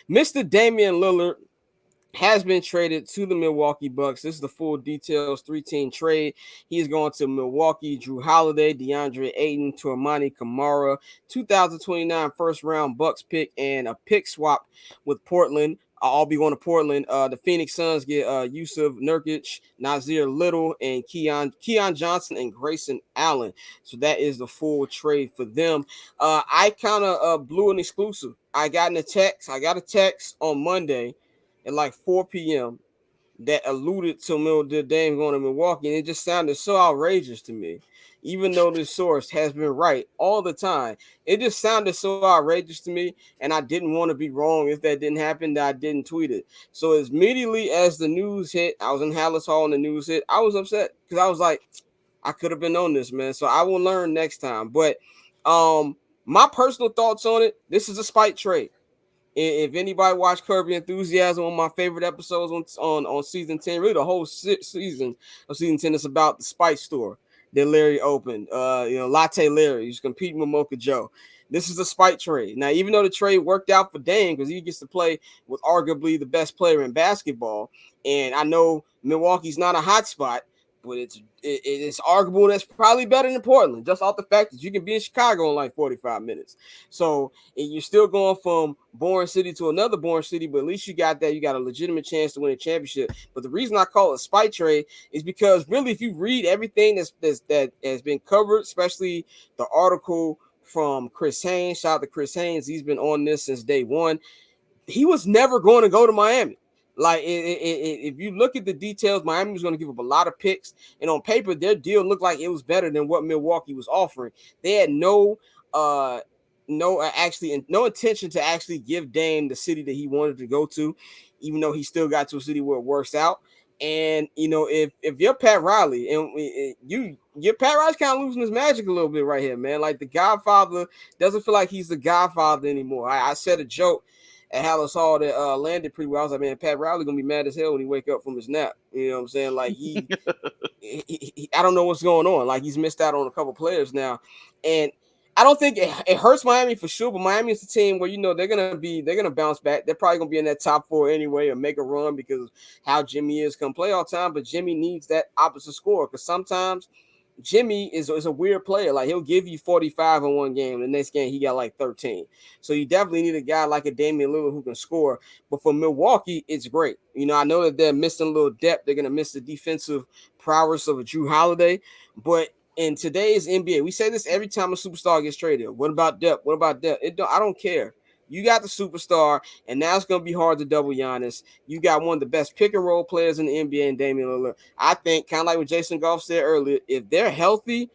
Mr. Damian Lillard has been traded to the Milwaukee Bucks. This is the full details, 3-team trade. He is going to Milwaukee. Drew Holiday, DeAndre Ayton, Toumani Camara, 2029 first-round Bucks pick, and a pick swap with Portland. I'll be going to Portland. The Phoenix Suns get Yusuf Nurkic, Nazir Little, and Keon Johnson and Grayson Allen. So that is the full trade for them. I kind of blew an exclusive. I got a text on Monday at like 4 p.m. that alluded to the Dame going to Milwaukee, and it just sounded so outrageous to me. Even though this source has been right all the time, it just sounded so outrageous to me, and I didn't want to be wrong if that didn't happen, that I didn't tweet it. So as immediately as the news hit, I was in Hallis Hall and the news hit, I was upset because I was like, I could have been on this, man. So I will learn next time. But my personal thoughts on it, this is a spite trade. If anybody watched Curb Your Enthusiasm, one of my favorite episodes on season 10, really the whole season of season 10 is about the Spice store that Larry opened. Latte Larry, he's competing with Mocha Joe. This is a spite trade. Now, even though the trade worked out for Dame because he gets to play with arguably the best player in basketball, and I know Milwaukee's not a hot spot, but it's arguable that's probably better than Portland, just off the fact that you can be in Chicago in like 45 minutes. So you're still going from boring city to another boring city, but at least you got that. You got a legitimate chance to win a championship. But the reason I call it a spite trade is because really, if you read everything that has been covered, especially the article from Chris Haynes, shout out to Chris Haynes, he's been on this since day one. He was never going to go to Miami. Like, if you look at the details, Miami was going to give up a lot of picks, and on paper, their deal looked like it was better than what Milwaukee was offering. They had no intention to actually give Dame the city that he wanted to go to, even though he still got to a city where it works out. And if you're Pat Riley and your Pat Riley's kind of losing his magic a little bit right here, man. Like the Godfather doesn't feel like he's the Godfather anymore. I said a joke at Hallis Hall that landed pretty well. I was like, man, Pat Riley gonna be mad as hell when he wake up from his nap. You know what I'm saying? Like he I don't know what's going on. Like he's missed out on a couple players now, and I don't think it hurts Miami for sure. But Miami is a team where they're gonna bounce back. They're probably gonna be in that top 4 anyway or make a run because how Jimmy is come playoff time. But Jimmy needs that opposite score because sometimes Jimmy is a weird player. Like he'll give you 45 in one game. The next game he got like 13. So you definitely need a guy like a Damian Lillard who can score. But for Milwaukee, it's great. I know that they're missing a little depth. They're gonna miss the defensive prowess of a Drew Holiday. But in today's NBA, we say this every time a superstar gets traded. What about depth? What about depth? I don't care. You got the superstar, and now it's going to be hard to double Giannis. You got one of the best pick-and-roll players in the NBA in Damian Lillard. I think, kind of like what Jason Goff said earlier, if they're healthy,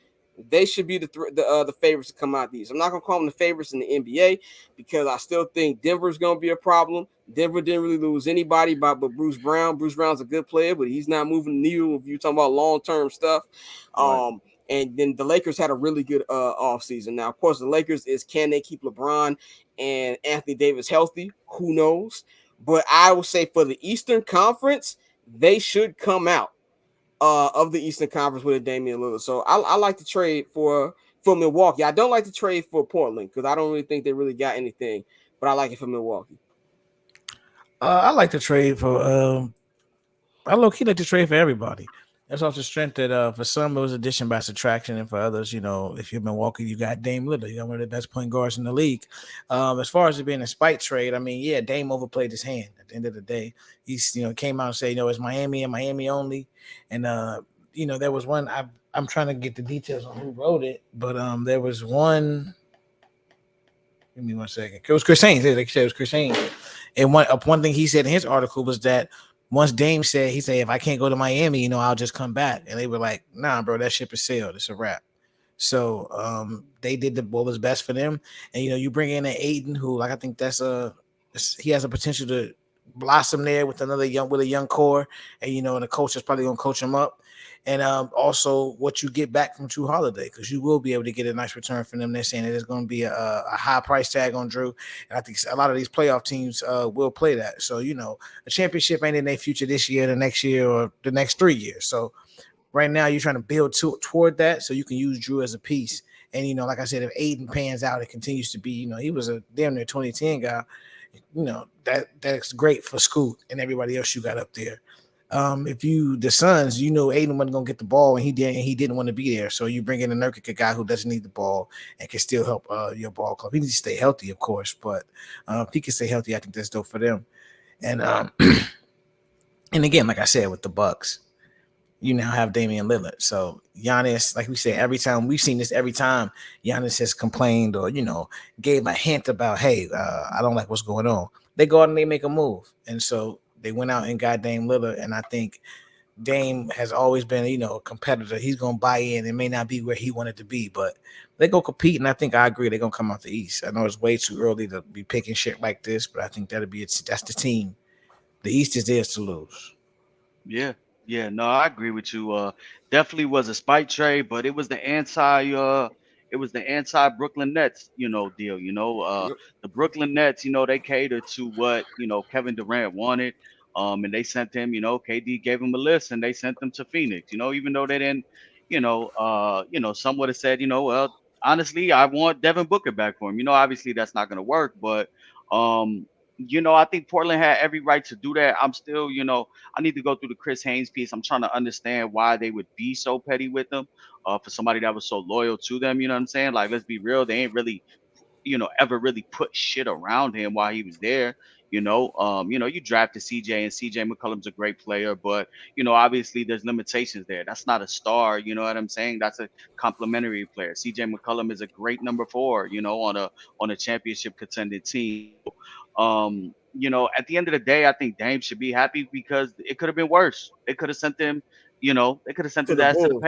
they should be the favorites to come out these. I'm not going to call them the favorites in the NBA because I still think Denver's going to be a problem. Denver didn't really lose anybody but Bruce Brown. Bruce Brown's a good player, but he's not moving the needle if you're talking about long-term stuff. Right. And then the Lakers had a really good offseason. Now, of course, the Lakers can they keep LeBron and Anthony Davis healthy? Who knows? But I will say for the Eastern Conference, they should come out of the Eastern Conference with a Damian Lillard. So I like to trade for Milwaukee. I don't like to trade for Portland because I don't really think they really got anything. But I like it for Milwaukee. I like to trade for I low-key like to trade for everybody. That's off the strength that for some it was addition by subtraction, and for others, if you're Milwaukee, you got Dame Lillard. You got one of the best point guards in the league. As far as it being a spite trade, I mean, yeah, Dame overplayed his hand. At the end of the day, he's came out and said, it's Miami and Miami only, and there was one. I'm trying to get the details on who wrote it, but there was one. Give me 1 second. It was Chris Haynes. Like you said, it was Chris Haynes, and one thing he said in his article was that. Once Dame said, if I can't go to Miami, I'll just come back. And they were like, nah, bro, that ship is sailed. It's a wrap. So they did what was best for them. And, you bring in an Aiden who, I think he has a potential to blossom there with a young core. And, and the coach is probably going to coach him up. And also what you get back from Drew Holiday, because you will be able to get a nice return from them. They're saying that there's going to be a high price tag on Drew. And I think a lot of these playoff teams will play that. So, a championship ain't in their future this year, the next year, or the next 3 years. So right now you're trying to build toward that so you can use Drew as a piece. And, like I said, if Aiden pans out, it continues to be, he was a damn near 2010 guy. That's great for Scoot and everybody else you got up there. If you the Suns, Aiden wasn't gonna get the ball and he didn't want to be there. So you bring in a Nurkic, a guy who doesn't need the ball and can still help your ball club. He needs to stay healthy, of course, but if he can stay healthy, I think that's dope for them. And and again, like I said, with the Bucks, you now have Damian Lillard. So Giannis, like we said, every time we've seen this, every time Giannis has complained or gave a hint about, hey, I don't like what's going on. They go out and they make a move, and so they went out and got Dame Lillard. And I think Dame has always been, a competitor. He's gonna buy in. It may not be where he wanted to be, but they go compete. And I think I agree they're gonna come out the East. I know it's way too early to be picking shit like this, but I think that's the team. The East is theirs to lose. Yeah, yeah, no, I agree with you. Definitely was a spite trade, but it was the anti Brooklyn Nets, deal. Yep. The Brooklyn Nets, they catered to what Kevin Durant wanted. And they sent him, KD gave him a list, and they sent them to Phoenix. Even though they didn't, some would have said, well, honestly, I want Devin Booker back for him. Obviously that's not gonna work, but um, I think Portland had every right to do that. I'm still, I need to go through the Chris Haynes piece. I'm trying to understand why they would be so petty with them. For somebody that was so loyal to them, you know what I'm saying? Like, let's be real, they ain't really, ever really put shit around him while he was there. You drafted CJ, and CJ McCollum's a great player, but obviously there's limitations there. That's not a star, you know what I'm saying? That's a complimentary player. CJ McCollum is a great number four, on a championship contending team. So at the end of the day, I think Dame should be happy because it could have been worse. They could have sent them, they could have sent To them the ass Bulls.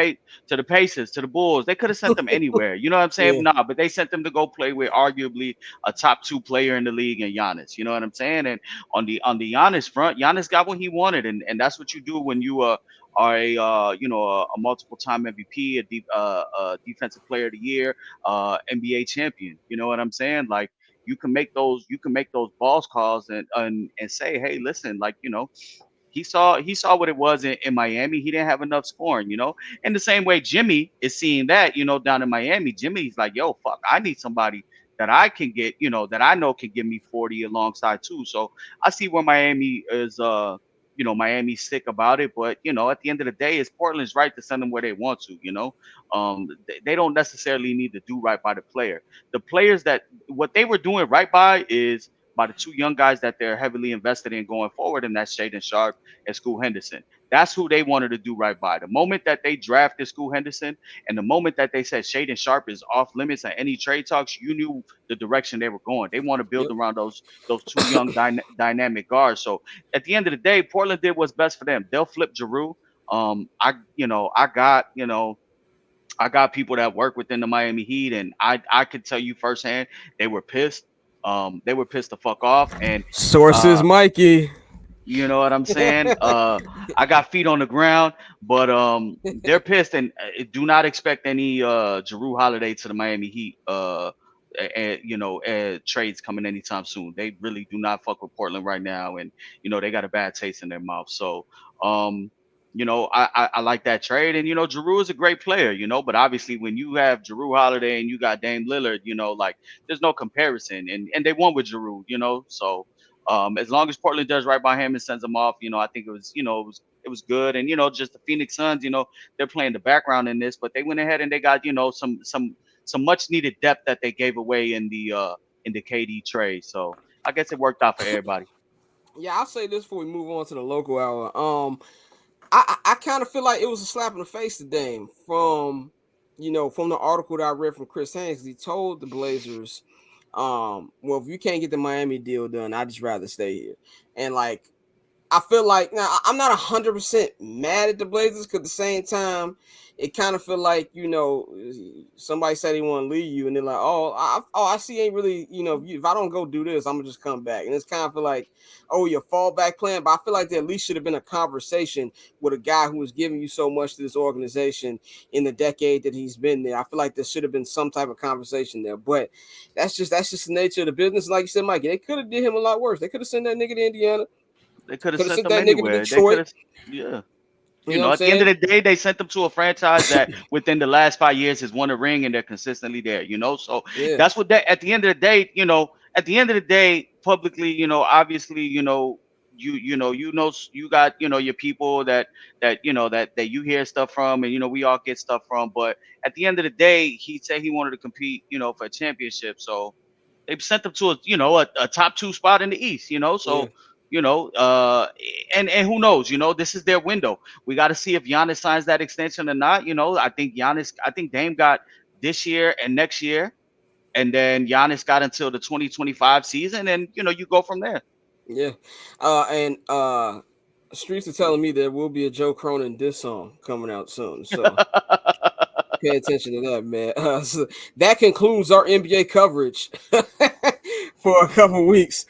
to the Pacers, to the Bulls. They could have sent them anywhere. You know what I'm saying? Yeah. Nah, but they sent them to go play with arguably a top two player in the league and Giannis. You know what I'm saying? And on the Giannis front, Giannis got what he wanted, and that's what you do when you are a multiple time MVP, a defensive player of the year, NBA champion. You know what I'm saying? Like, you can make those balls calls and say, hey, listen, like, he saw what it was in Miami. He didn't have enough scoring, In the same way, Jimmy is seeing that, down in Miami. Jimmy's like, yo, fuck, I need somebody that I can get, that I know can give me 40 alongside too. So I see where Miami is, Miami's sick about it. But at the end of the day, it's Portland's right to send them where they want to. They don't necessarily need to do right by the player. The players that what they were doing right by is by the two young guys that they're heavily invested in going forward, and that's Shaden Sharp and Scoot Henderson. That's who they wanted to do right by. The moment that they drafted Scoot Henderson and the moment that they said Shaden Sharp is off limits at any trade talks, you knew the direction they were going. They want to build Yep. around those two young dynamic guards. So at the end of the day, Portland did what's best for them. They'll flip Giroux. I got people that work within the Miami Heat, and I could tell you firsthand they were pissed. They were pissed the fuck off, and Sources, uh, Mikey. you know what I'm saying? I got feet on the ground, but they're pissed and do not expect any Jrue Holiday to the Miami Heat. Trades coming anytime soon. They really do not fuck with Portland right now, and they got a bad taste in their mouth. So, um, I like that trade, and Jrue is a great player, but obviously when you have Jrue Holiday and you got Dame Lillard, like there's no comparison, and they won with Jrue, so. As long as Portland does right by him and sends him off, I think it was good. And just the Phoenix Suns, they're playing the background in this, but they went ahead and they got some much needed depth that they gave away in the KD trade. So I guess it worked out for everybody. Yeah, I'll say this before we move on to the local hour. I kind of feel like it was a slap in the face to Dame from the article that I read from Chris Haynes. He told the Blazers, well, if you can't get the Miami deal done, I'd just rather stay here. And like, I feel like now I'm not 100% mad at the Blazers because at the same time, it kind of feel like somebody said they want to leave you, and they're like, I see ain't really if I don't go do this, I'm gonna just come back, and it's kind of feel like your fallback plan. But I feel like there at least should have been a conversation with a guy who was giving you so much to this organization in the decade that he's been there. I feel like there should have been some type of conversation there, but that's just the nature of the business. Like you said, Mike, they could have did him a lot worse. They could have sent that nigga to Indiana. They could have Could have sent sent them that nigga to anywhere. They could Detroit. have, yeah. You know what I'm At the end of saying? the day, they sent them to a franchise that within the last 5 years has won a ring and they're consistently there. So Yeah. that's what at the end of the day, at the end of the day, publicly, obviously, you got, your people that you hear stuff from, and we all get stuff from. But at the end of the day, he said he wanted to compete, for a championship. So they sent him to a top two spot in the East. Yeah. So you know, uh, and who knows? This is their window. We got to see if Giannis signs that extension or not. I think Dame got this year and next year, and then Giannis got until the 2025 season, and you go from there. Yeah. And streets are telling me there will be a Joe Cronin diss song coming out soon. So pay attention to that, man. So that concludes our NBA coverage for a couple weeks.